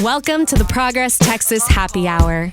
Welcome to the Progress Texas Happy Hour.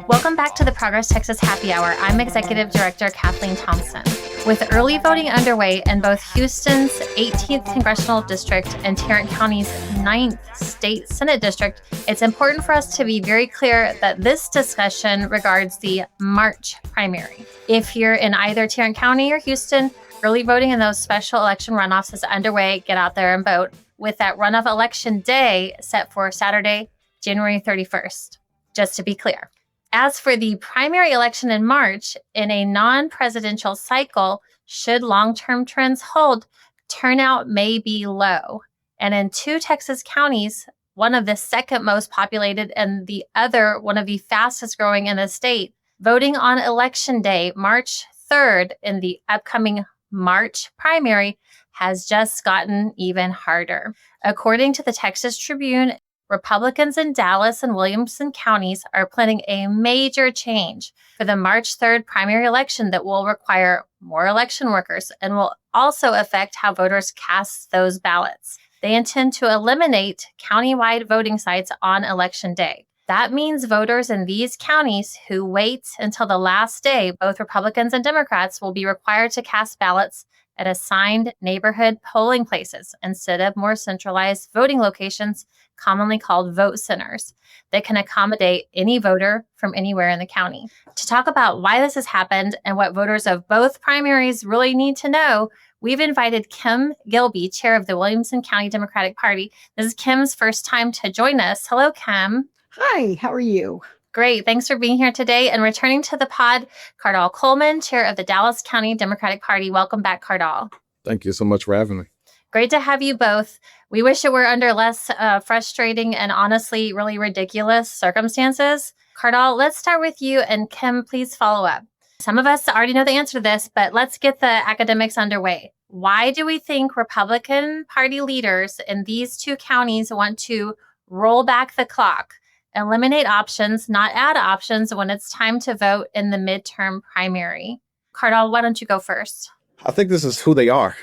Welcome back to the Progress Texas Happy Hour. I'm Executive Director Kathleen Thompson. With early voting underway in both Houston's 18th Congressional District and Tarrant County's 9th State Senate District, it's important for us to be very clear that this discussion regards the March primary. If you're in either Tarrant County or Houston, early voting in those special election runoffs is underway. Get out there and vote, with that runoff election day set for Saturday, January 31st, just to be clear. As for the primary election in March, in a non-presidential cycle, should long-term trends hold, turnout may be low. And in two Texas counties, one of the second most populated and the other one of the fastest growing in the state, voting on Election Day, March 3rd, in the upcoming March primary has just gotten even harder. According to the Texas Tribune, Republicans in Dallas and Williamson Counties are planning a major change for the March 3rd primary election that will require more election workers and will also affect how voters cast those ballots. They intend to eliminate countywide voting sites on Election Day. That means voters in these counties who wait until the last day, both Republicans and Democrats, will be required to cast ballots at assigned neighborhood polling places instead of more centralized voting locations, commonly called vote centers, that can accommodate any voter from anywhere in the county. To talk about why this has happened and what voters of both primaries really need to know, we've invited Kim Gilby, chair of the Williamson County Democratic Party. This is Kim's first time to join us. Hello, Kim. Hi, how are you? Great. Thanks for being here today. And returning to the pod, Kardal Coleman, chair of the Dallas County Democratic Party. Welcome back, Kardal. Thank you so much for having me. Great to have you both. We wish it were under less frustrating and honestly really ridiculous circumstances. Kardal, let's start with you, and Kim, please follow up. Some of us already know the answer to this, but let's get the academics underway. Why do we think Republican Party leaders in these two counties want to roll back the clock, eliminate options, not add options when it's time to vote in the midterm primary? Kardal, why don't you go first? I think this is who they are.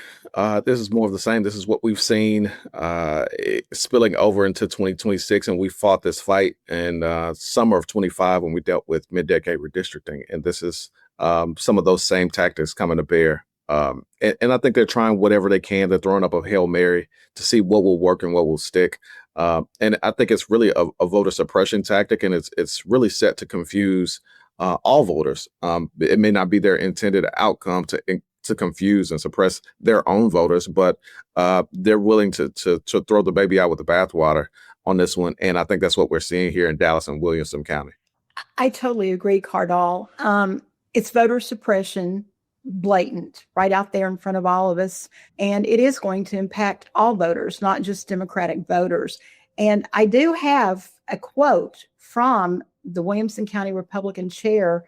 This is more of the same. This is what we've seen spilling over into 2026, and we fought this fight in summer of 25 when we dealt with mid-decade redistricting. And this is some of those same tactics coming to bear. And I think they're trying whatever they can. They're throwing up a Hail Mary to see what will work and what will stick. And I think it's really a voter suppression tactic, and it's really set to confuse all voters. It may not be their intended outcome to confuse and suppress their own voters, but they're willing to throw the baby out with the bathwater on this one. And I think that's what we're seeing here in Dallas and Williamson County. I totally agree, Kardal. It's voter suppression, blatant, right out there in front of all of us. And it is going to impact all voters, not just Democratic voters. And I do have a quote from the Williamson County Republican chair.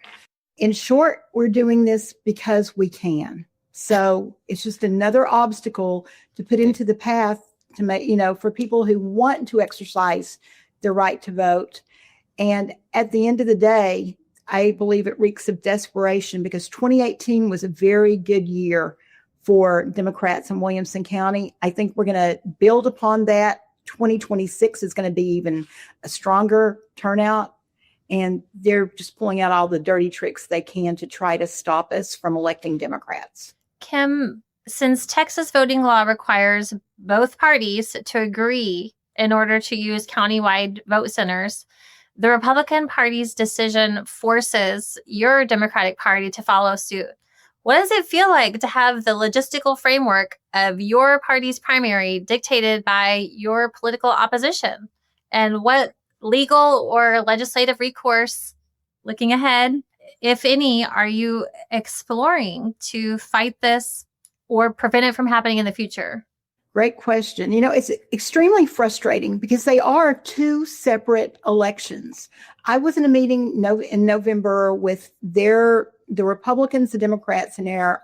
In short, we're doing this because we can. So it's just another obstacle to put into the path to make, for people who want to exercise their right to vote. And at the end of the day, I believe it reeks of desperation, because 2018 was a very good year for Democrats in Williamson County. I think we're going to build upon that. 2026 is going to be even a stronger turnout. And they're just pulling out all the dirty tricks they can to try to stop us from electing Democrats. Kim, since Texas voting law requires both parties to agree in order to use countywide vote centers, the Republican Party's decision forces your Democratic Party to follow suit. What does it feel like to have the logistical framework of your party's primary dictated by your political opposition? And what legal or legislative recourse, looking ahead, if any, are you exploring to fight this or prevent it from happening in the future? Great question. It's extremely frustrating because they are two separate elections. I was in a meeting in November with the Republicans, the Democrats in their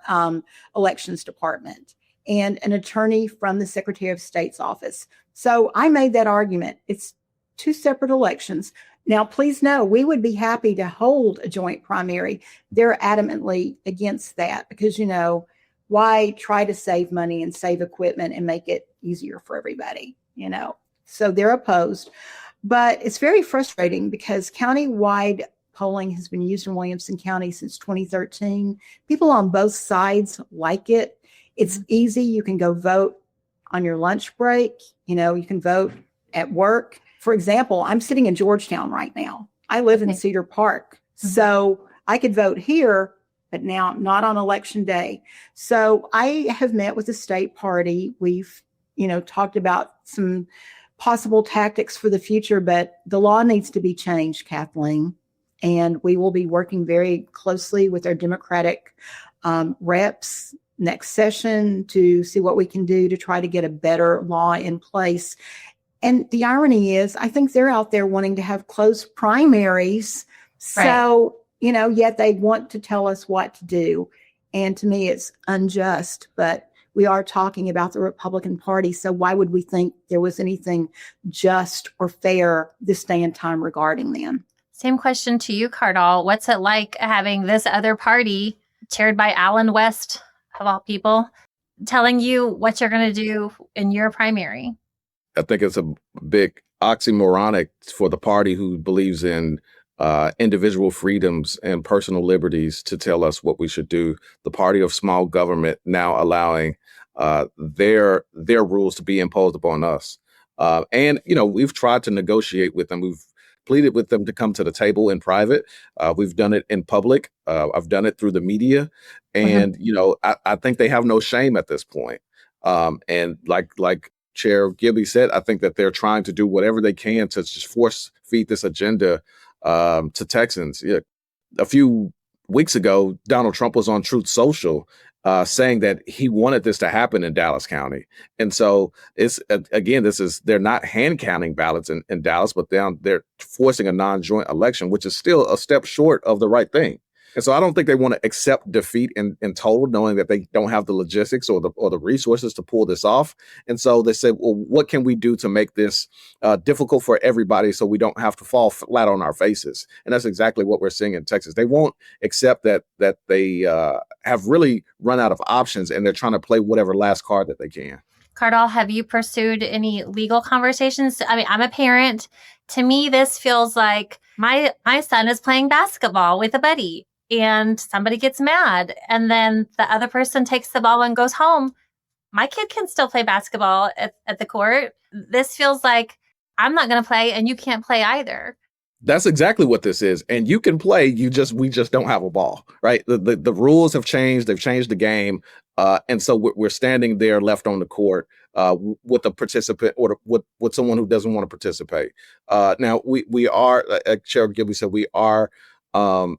elections department, and an attorney from the Secretary of State's office. So I made that argument. It's two separate elections. Now, please know, we would be happy to hold a joint primary. They're adamantly against that because, why try to save money and save equipment and make it easier for everybody, So they're opposed. But it's very frustrating because countywide polling has been used in Williamson County since 2013. People on both sides like it. It's easy. You can go vote on your lunch break. You can vote at work. For example, I'm sitting in Georgetown right now. I live in Cedar Park. So I could vote here, but now not on election day. So I have met with the state party. We've, talked about some possible tactics for the future, but the law needs to be changed, Kathleen. And we will be working very closely with our Democratic reps next session to see what we can do to try to get a better law in place. And the irony is, I think they're out there wanting to have closed primaries. So, yet they want to tell us what to do. And to me, it's unjust. But we are talking about the Republican Party. So why would we think there was anything just or fair this day and time regarding them? Same question to you, Kardal. What's it like having this other party chaired by Alan West, of all people, telling you what you're going to do in your primary? I think it's a big oxymoronic for the party who believes in individual freedoms and personal liberties to tell us what we should do. The party of small government now allowing their rules to be imposed upon us. And we've tried to negotiate with them. We've pleaded with them to come to the table in private. We've done it in public. I've done it through the media. And, I think they have no shame at this point. And like Chair Gilby said, I think that they're trying to do whatever they can to just force feed this agenda to Texans. Yeah. A few weeks ago, Donald Trump was on Truth Social saying that he wanted this to happen in Dallas County. And so they're not hand counting ballots in Dallas, but they're forcing a non-joint election, which is still a step short of the right thing. And so I don't think they want to accept defeat in total, knowing that they don't have the logistics or the resources to pull this off. And so they said, well, what can we do to make this difficult for everybody so we don't have to fall flat on our faces? And that's exactly what we're seeing in Texas. They won't accept that they have really run out of options, and they're trying to play whatever last card that they can. Kardal, have you pursued any legal conversations? I mean, I'm a parent. To me, this feels like my son is playing basketball with a buddy, and somebody gets mad, and then the other person takes the ball and goes home. My kid can still play basketball at the court. This feels like I'm not going to play and you can't play either. That's exactly what this is. And you can play, we just don't have a ball, right? The rules have changed. They've changed the game. And so we're standing there left on the court with a participant or with someone who doesn't want to participate. Now, we are, like Chair Gilby said, we are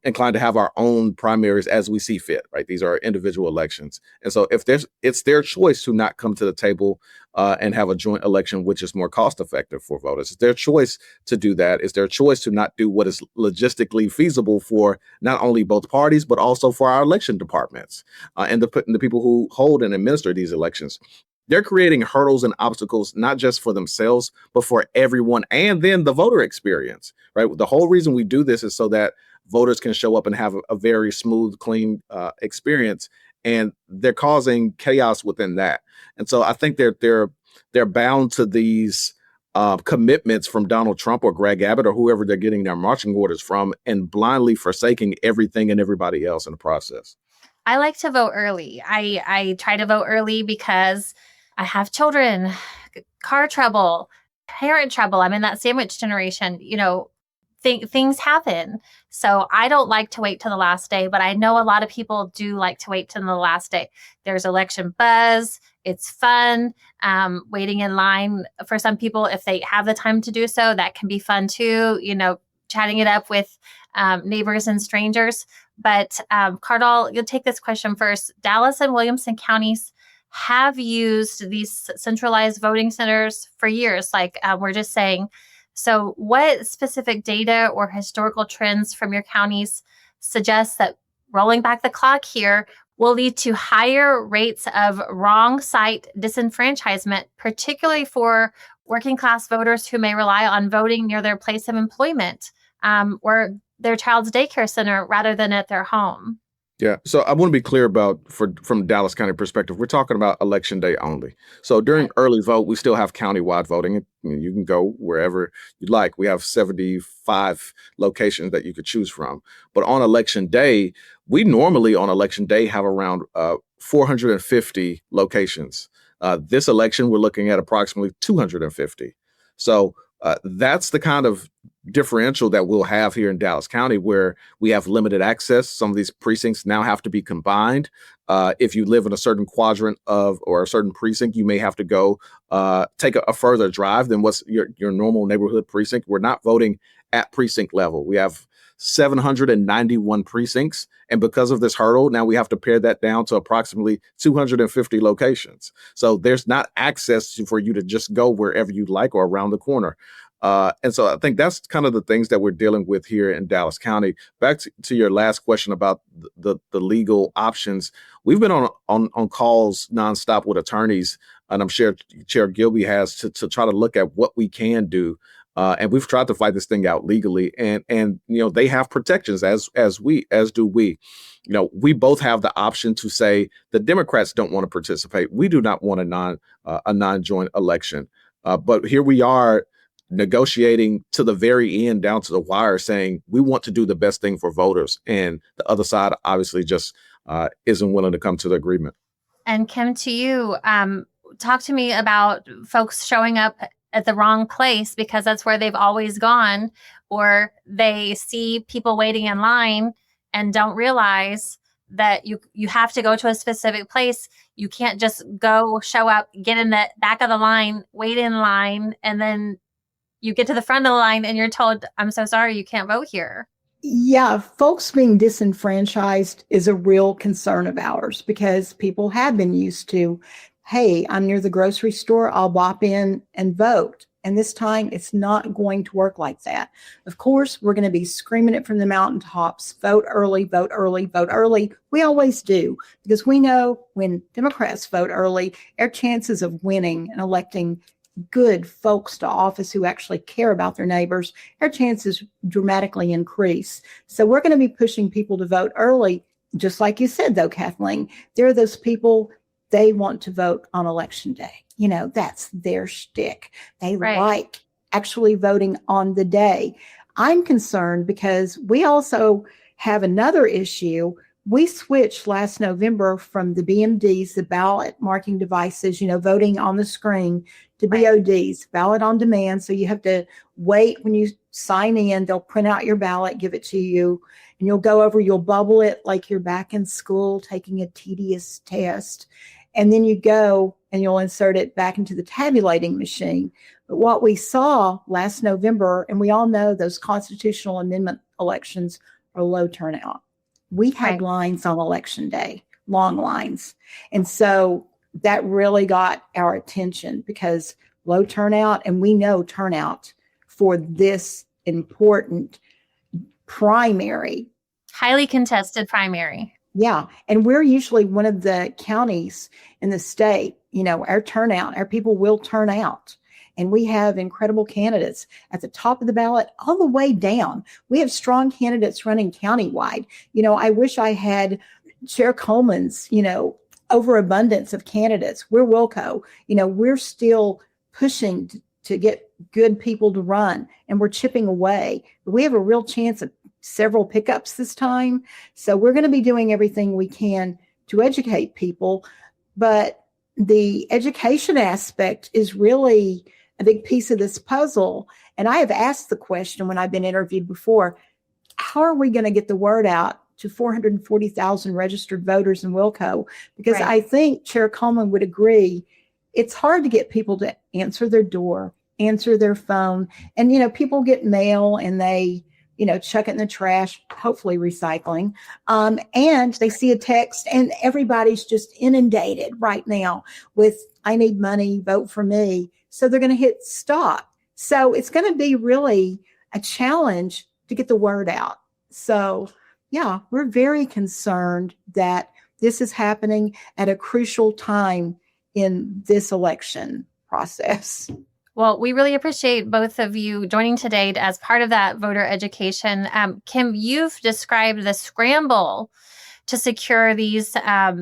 inclined to have our own primaries as we see fit, right? These are individual elections. And so it's their choice to not come to the table and have a joint election, which is more cost effective for voters. It's their choice to do that. It's their choice to not do what is logistically feasible for not only both parties, but also for our election departments and the people who hold and administer these elections. They're creating hurdles and obstacles, not just for themselves, but for everyone. And then the voter experience, right? The whole reason we do this is so that voters can show up and have a very smooth, clean experience, and they're causing chaos within that. And so I think they're bound to these commitments from Donald Trump or Greg Abbott or whoever they're getting their marching orders from, and blindly forsaking everything and everybody else in the process. I like to vote early. I try to vote early because I have children, car trouble, parent trouble. I'm in that sandwich generation, things happen. So I don't like to wait till the last day, but I know a lot of people do like to wait till the last day. There's election buzz. It's fun. Waiting in line for some people, if they have the time to do so, that can be fun too, chatting it up with neighbors and strangers. But Kardal, you'll take this question first. Dallas and Williamson Counties have used these centralized voting centers for years, like we're just saying. So what specific data or historical trends from your counties suggest that rolling back the clock here will lead to higher rates of wrong site disenfranchisement, particularly for working class voters who may rely on voting near their place of employment? or their child's daycare center rather than at their home. Yeah. So I want to be clear from Dallas County perspective, we're talking about election day only. So during early vote, we still have countywide voting. You can go wherever you'd like. We have 75 locations that you could choose from. But on election day, we normally on election day have around 450 locations. This election, we're looking at approximately 250. So that's the kind of differential that we'll have here in Dallas County, where we have limited access. Some of these precincts now have to be combined. If you live in a certain quadrant or a certain precinct, you may have to go take a further drive than what's your normal neighborhood precinct. We're not voting at precinct level. We have 791 precincts. And because of this hurdle, now we have to pare that down to approximately 250 locations. So there's not access for you to just go wherever you like or around the corner. And so I think that's kind of the things that we're dealing with here in Dallas County. Back to your last question about the legal options. We've been on calls nonstop with attorneys, and I'm sure Chair Gilby has to try to look at what we can do. And we've tried to fight this thing out legally, and they have protections as do we. We both have the option to say the Democrats don't want to participate. We do not want a non-joint election. But here we are negotiating to the very end, down to the wire, saying we want to do the best thing for voters. And the other side obviously just isn't willing to come to the agreement. And Kim, to you, talk to me about folks showing up at the wrong place because that's where they've always gone, or they see people waiting in line and don't realize that you have to go to a specific place. You can't just show up, get in the back of the line, wait in line, and then you get to the front of the line and you're told, I'm so sorry, you can't vote here. Yeah, folks being disenfranchised is a real concern of ours because people have been used to, hey, I'm near the grocery store, I'll bop in and vote. And this time it's not going to work like that. Of course, we're going to be screaming it from the mountaintops, vote early, vote early, vote early. We always do, because we know when Democrats vote early, our chances of winning and electing good folks to office who actually care about their neighbors, our chances dramatically increase. So we're going to be pushing people to vote early. Just like you said, though, Kathleen, there are those people, they want to vote on election day. That's their shtick. They like actually voting on the day. I'm concerned because we also have another issue. We switched last November from the BMDs, the ballot marking devices, voting on the screen, to BODs, ballot on demand. So you have to wait when you sign in. They'll print out your ballot, give it to you, and you'll go over, you'll bubble it like you're back in school taking a tedious test. And then you go and you'll insert it back into the tabulating machine. But what we saw last November, and we all know those constitutional amendment elections are low turnout. We had lines on election day, long lines. And so that really got our attention because low turnout, and we know turnout for this important primary. Highly contested primary. Yeah. And we're usually one of the counties in the state, our turnout, our people will turn out. And we have incredible candidates at the top of the ballot all the way down. We have strong candidates running countywide. I wish I had Chair Coleman's, overabundance of candidates. We're Wilco. We're still pushing to get good people to run, and we're chipping away. But we have a real chance of several pickups this time. So we're going to be doing everything we can to educate people. But the education aspect is really a big piece of this puzzle. And I have asked the question when I've been interviewed before, how are we going to get the word out to 440,000 registered voters in Wilco? Because I think Chair Coleman would agree, it's hard to get people to answer their door, answer their phone. And, people get mail and they, chuck it in the trash, hopefully recycling. And they see a text and everybody's just inundated right now with, I need money, vote for me. So they're going to hit stop. So it's going to be really a challenge to get the word out. So yeah, we're very concerned that this is happening at a crucial time in this election process. Well, we really appreciate both of you joining today as part of that voter education. Kim, you've described the scramble to secure these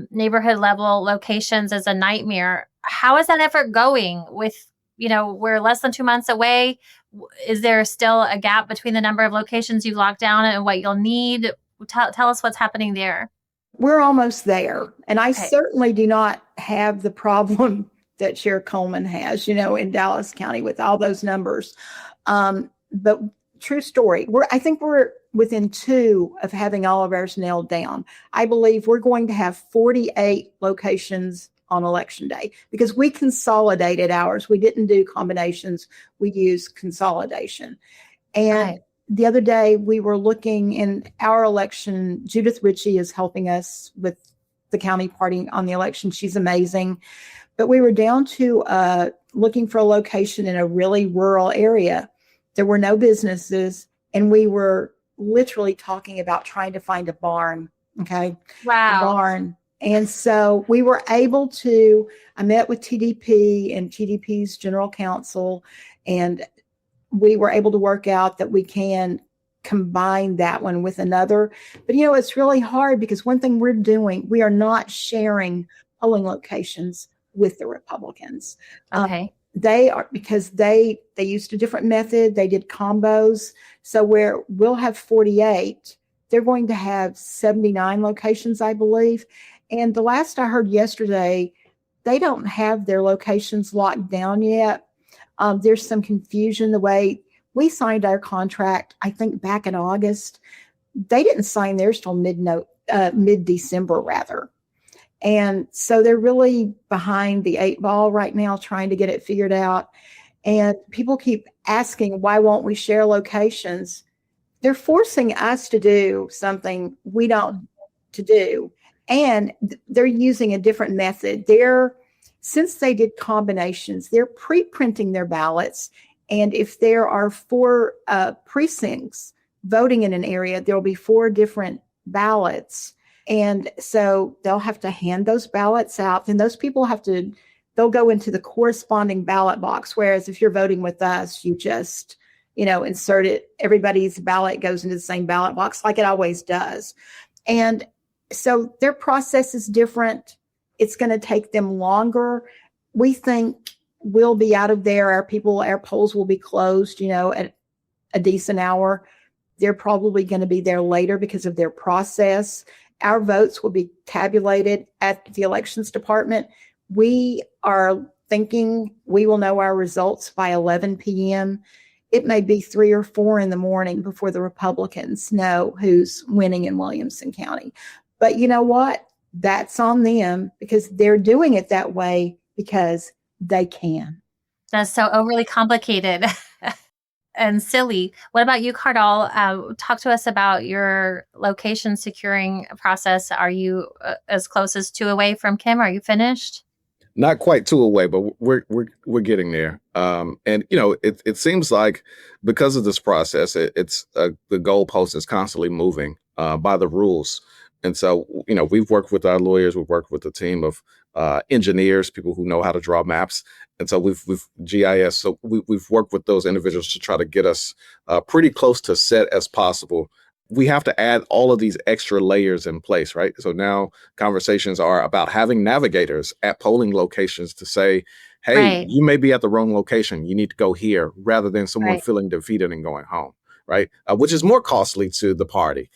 neighborhood level locations as a nightmare. How is that effort going with, we're less than 2 months away? Is there still a gap between the number of locations you've locked down and what you'll need? Tell us what's happening there. We're almost there. And I Okay. certainly do not have the problem that Chair Coleman has, in Dallas County with all those numbers. But true story, I think we're within 2 of having all of ours nailed down. I believe we're going to have 48 locations on election day because we consolidated ours. We didn't do combinations. We used consolidation. And the other day we were looking in our election. Judith Ritchie is helping us with the county party on the election. She's amazing. But we were down to looking for a location in a really rural area. There were no businesses, and we were literally talking about trying to find a barn. Okay. Wow. A barn. And so we were able to, I met with TDP and TDP's general counsel, and we were able to work out that we can combine that one with another. But, it's really hard because one thing we're doing, we are not sharing polling locations with the Republicans. Okay. They are, because they used a different method. They did combos. So where we'll have 48, they're going to have 79 locations, I believe. And the last I heard yesterday, they don't have their locations locked down yet. There's some confusion the way we signed our contract, I think back in August. They didn't sign theirs till mid-December rather. And so they're really behind the 8 ball right now, trying to get it figured out. And people keep asking, why won't we share locations? They're forcing us to do something we don't want to do. And they're using a different method. Since they did combinations, they're pre-printing their ballots. And if there are 4 precincts voting in an area, there will be 4 different ballots. And so they'll have to hand those ballots out. Then those people they'll go into the corresponding ballot box. Whereas if you're voting with us, you just, insert it. Everybody's ballot goes into the same ballot box like it always does. And so their process is different. It's going to take them longer. We think we'll be out of there. Our polls will be closed, at a decent hour. They're probably going to be there later because of their process. Our votes will be tabulated at the elections department. We are thinking we will know our results by 11 p.m. It may be 3 or 4 in the morning before the Republicans know who's winning in Williamson County. But you know what? That's on them because they're doing it that way because they can. That's so overly complicated and silly. What about you, Kardal? Talk to us about your location securing process. Are you as close as 2 away from Kim? Are you finished? Not quite 2 away, but we're getting there. And it seems like because of this process, it's the goalpost is constantly moving by the rules. And so, we've worked with our lawyers, we've worked with a team of engineers, people who know how to draw maps. And so we've GIS. So we've worked with those individuals to try to get us pretty close to set as possible. We have to add all of these extra layers in place, right? So now conversations are about having navigators at polling locations to say, hey, Right. You may be at the wrong location. You need to go here rather than someone Right. feeling defeated and going home. Right, which is more costly to the party.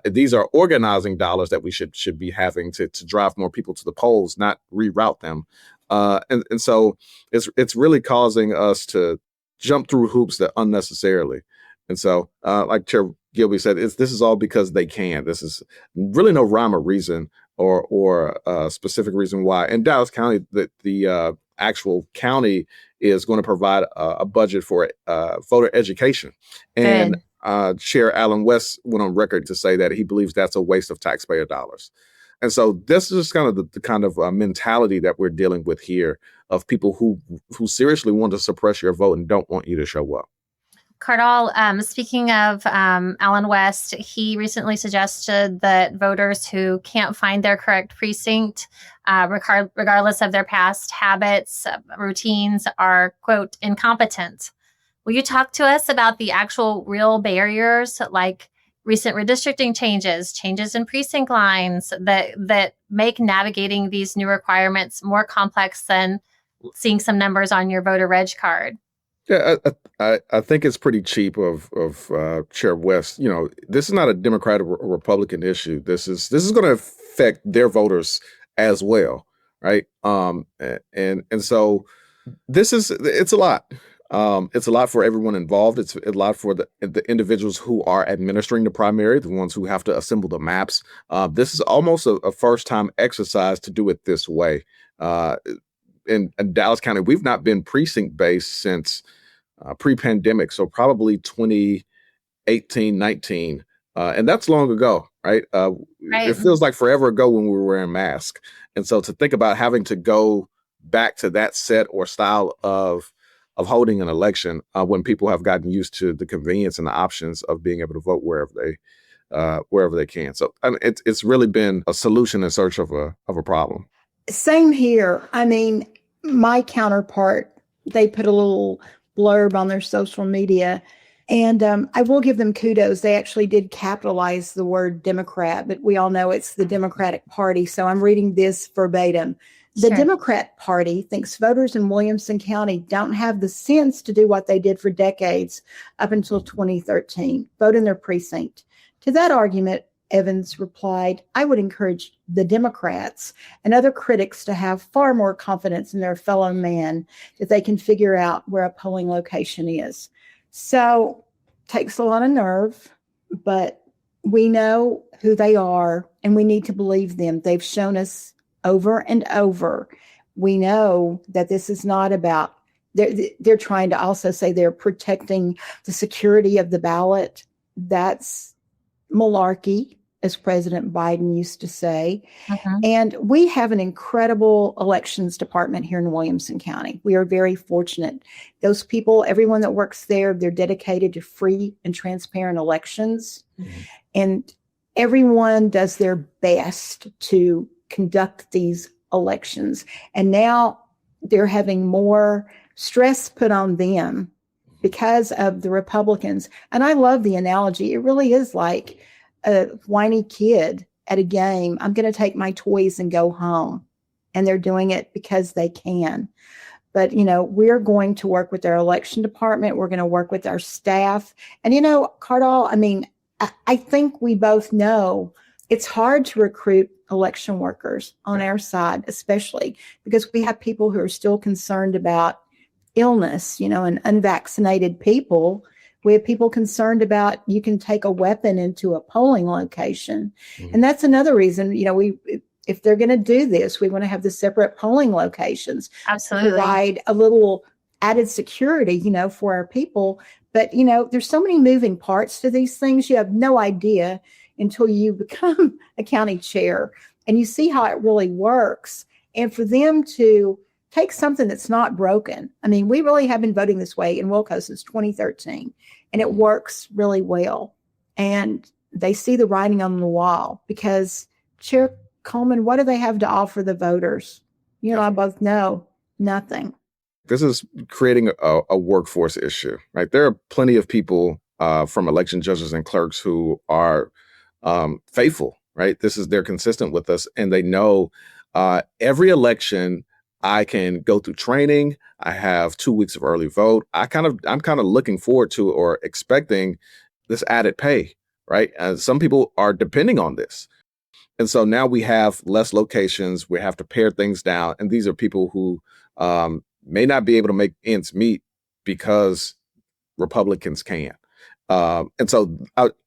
These are organizing dollars that we should be having to drive more people to the polls, not reroute them. And so it's really causing us to jump through hoops that unnecessarily. And so, like Chair Gilby said, this is all because they can. This is really no rhyme or reason or a specific reason why. In Dallas County, the actual county is going to provide a budget for voter education. And Chair Allen West went on record to say that he believes that's a waste of taxpayer dollars. And so this is kind of the kind of mentality that we're dealing with here of people who seriously want to suppress your vote and don't want you to show up. Kardal, speaking of Alan West, he recently suggested that voters who can't find their correct precinct, regardless of their past habits, routines, are, quote, incompetent. Will you talk to us about the actual real barriers, like recent redistricting changes in precinct lines that make navigating these new requirements more complex than seeing some numbers on your voter reg card? Yeah, I think it's pretty cheap of Chair West. This is not a Democrat or Republican issue. This is going to affect their voters as well, right? And so it's a lot. It's a lot for everyone involved. It's a lot for the individuals who are administering the primary, the ones who have to assemble the maps. This is almost a first-time exercise to do it this way. In Dallas County, we've not been precinct-based since pre-pandemic, so probably 2018, 19. And that's long ago, right? Right. It feels like forever ago when we were wearing masks. And so to think about having to go back to that set or style of holding an election when people have gotten used to the convenience and the options of being able to vote wherever they can. So it's really been a solution in search of a problem. Same here. I mean, my counterpart, they put a little blurb on their social media, and I will give them kudos. They actually did capitalize the word Democrat, but we all know it's the Democratic Party. So I'm reading this verbatim. The Sure. Democrat Party thinks voters in Williamson County don't have the sense to do what they did for decades up until 2013, vote in their precinct. To that argument, Evans replied, I would encourage the Democrats and other critics to have far more confidence in their fellow man that they can figure out where a polling location is. So takes a lot of nerve, but we know who they are and we need to believe them. They've shown us over and over. We know that this is not about, they're trying to also say they're protecting the security of the ballot. That's malarkey, as President Biden used to say. Mhm. And we have an incredible elections department here in Williamson County. We are very fortunate. Those people, everyone that works there, they're dedicated to free and transparent elections. Mm-hmm. And everyone does their best to conduct these elections. And now they're having more stress put on them because of the Republicans. And I love the analogy. It really is like a whiny kid at a game. I'm going to take my toys and go home. And they're doing it because they can. But, we're going to work with our election department. We're going to work with our staff. And, Kardal, I mean, I think we both know it's hard to recruit election workers on our side, especially because we have people who are still concerned about illness, and unvaccinated people. We have people concerned about you can take a weapon into a polling location. Mm-hmm. And that's another reason, if they're going to do this, we want to have the separate polling locations. Absolutely. Provide a little added security, for our people. But, there's so many moving parts to these things. You have no idea until you become a county chair and you see how it really works. And for them to take something that's not broken. I mean, we really have been voting this way in Wilco since 2013, and it works really well. And they see the writing on the wall because, Chair Coleman, what do they have to offer the voters? I both know nothing. This is creating a workforce issue, right? There are plenty of people from election judges and clerks who are faithful, right? They're consistent with us, and they know every election I can go through training. I have 2 weeks of early vote. I'm kind of looking forward to or expecting this added pay, right? Some people are depending on this. And so now we have less locations. We have to pare things down. And these are people who may not be able to make ends meet because Republicans can. And so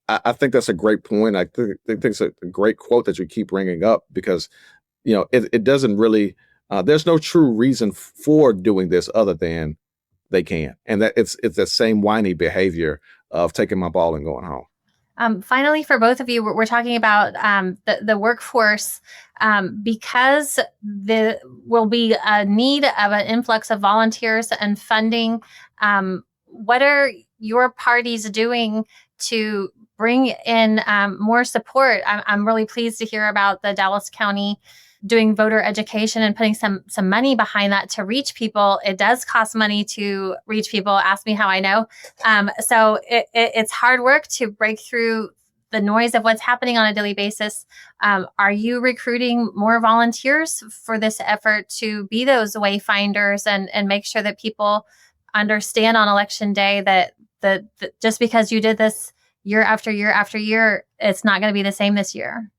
I think that's a great point. I think it's a great quote that you keep bringing up because, it doesn't really, there's no true reason for doing this other than they can. And that it's the same whiny behavior of taking my ball and going home. Finally, for both of you, we're talking about the workforce because there will be a need of an influx of volunteers and funding. What are your party's doing to bring in more support. I'm really pleased to hear about the Dallas County doing voter education and putting some money behind that to reach people. It does cost money to reach people. Ask me how I know. So it's hard work to break through the noise of what's happening on a daily basis. Are you recruiting more volunteers for this effort to be those wayfinders and make sure that people understand on election day that just because you did this year after year after year, it's not going to be the same this year?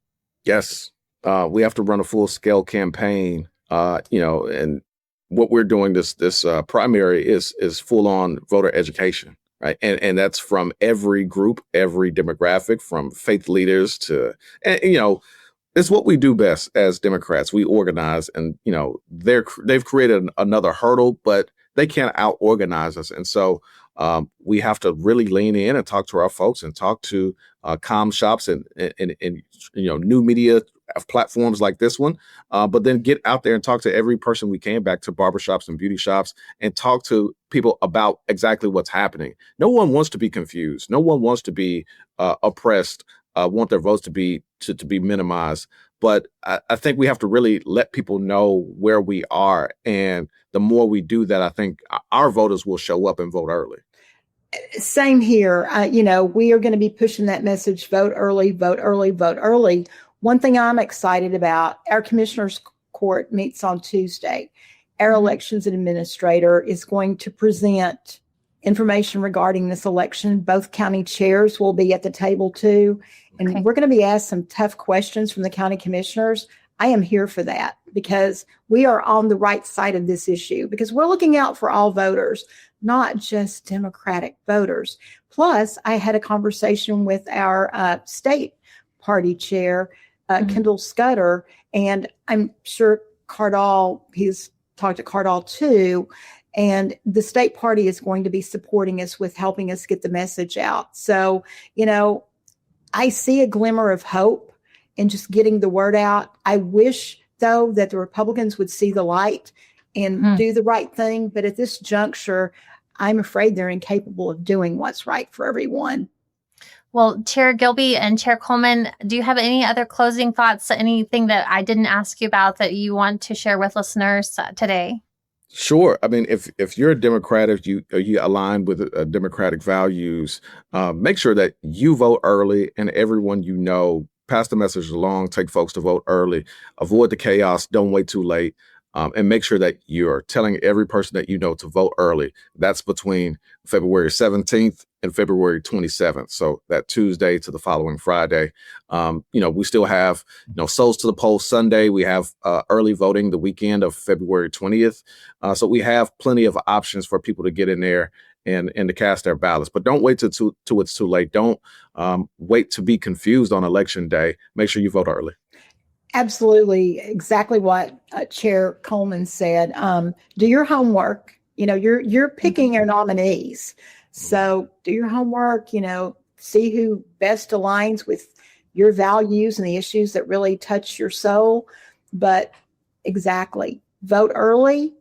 Yes. We have to run a full-scale campaign, and what we're doing this primary is full-on voter education, right? And that's from every group, every demographic, from faith leaders to, it's what we do best as Democrats. We organize, and they've created another hurdle, but they can't out-organize us, and so we have to really lean in and talk to our folks and talk to comm shops and new media platforms like this one, but then get out there and talk to every person we can, back to barbershops and beauty shops, and talk to people about exactly what's happening. No one wants to be confused. No one wants to be oppressed, want their votes to be minimized. But I think we have to really let people know where we are. And the more we do that, I think our voters will show up and vote early. Same here. We are going to be pushing that message: vote early, vote early, vote early. One thing I'm excited about, our commissioners court meets on Tuesday. Our elections administrator is going to present information regarding this election. Both county chairs will be at the table too. And we're going to be asked some tough questions from the county commissioners. I am here for that because we are on the right side of this issue, because we're looking out for all voters, not just Democratic voters. Plus, I had a conversation with our state party chair, Kendall Scudder, and I'm sure Kardal, he's talked to Kardal too, and the state party is going to be supporting us with helping us get the message out. So, I see a glimmer of hope in just getting the word out. I wish, though, that the Republicans would see the light and do the right thing. But at this juncture, I'm afraid they're incapable of doing what's right for everyone. Well, Chair Gilby and Chair Coleman, do you have any other closing thoughts, anything that I didn't ask you about that you want to share with listeners today? Sure. I mean, if you're a Democrat, if you align with Democratic values, make sure that you vote early, and everyone pass the message along, take folks to vote early, avoid the chaos, don't wait too late, and make sure that you're telling every person that you know to vote early. That's between February 17th and February 27th. So that Tuesday to the following Friday. We still have, Souls to the Polls Sunday. We have early voting the weekend of February 20th. So we have plenty of options for people to get in there and to cast their ballots. But don't wait till it's too late. Don't wait to be confused on election day. Make sure you vote early. Absolutely. Exactly what Chair Coleman said. Do your homework. You're picking your nominees. So do your homework, see who best aligns with your values and the issues that really touch your soul. But exactly, vote early,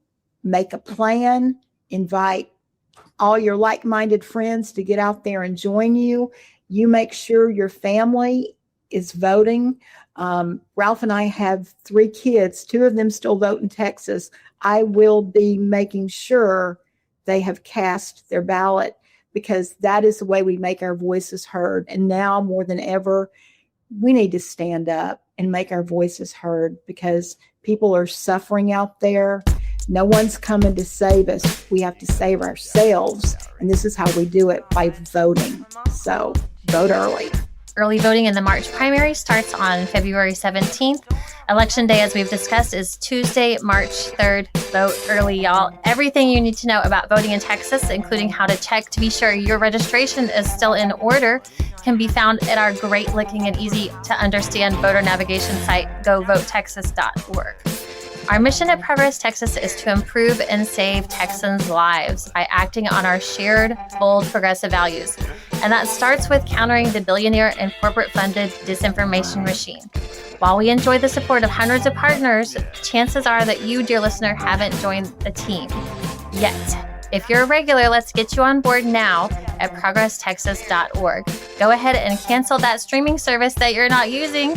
make a plan, invite all your like-minded friends to get out there and join you. You make sure your family is voting. Ralph and I have 3 kids. 2 of them still vote in Texas. I will be making sure they have cast their ballot, because that is the way we make our voices heard. And now more than ever, we need to stand up and make our voices heard, because people are suffering out there. No one's coming to save us. We have to save ourselves. And this is how we do it, by voting. So vote early. Early voting in the March primary starts on February 17th. Election day, as we've discussed, is Tuesday, March 3rd. Vote early, y'all. Everything you need to know about voting in Texas, including how to check to be sure your registration is still in order, can be found at our great-looking and easy-to-understand voter navigation site, govotexas.org. Our mission at Progress Texas is to improve and save Texans' lives by acting on our shared, bold, progressive values. And that starts with countering the billionaire and corporate-funded disinformation machine. While we enjoy the support of hundreds of partners, chances are that you, dear listener, haven't joined the team yet. If you're a regular, let's get you on board now at progresstexas.org. Go ahead and cancel that streaming service that you're not using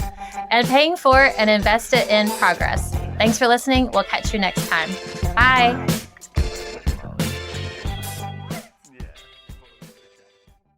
and paying for and invest it in Progress. Thanks for listening. We'll catch you next time. Bye.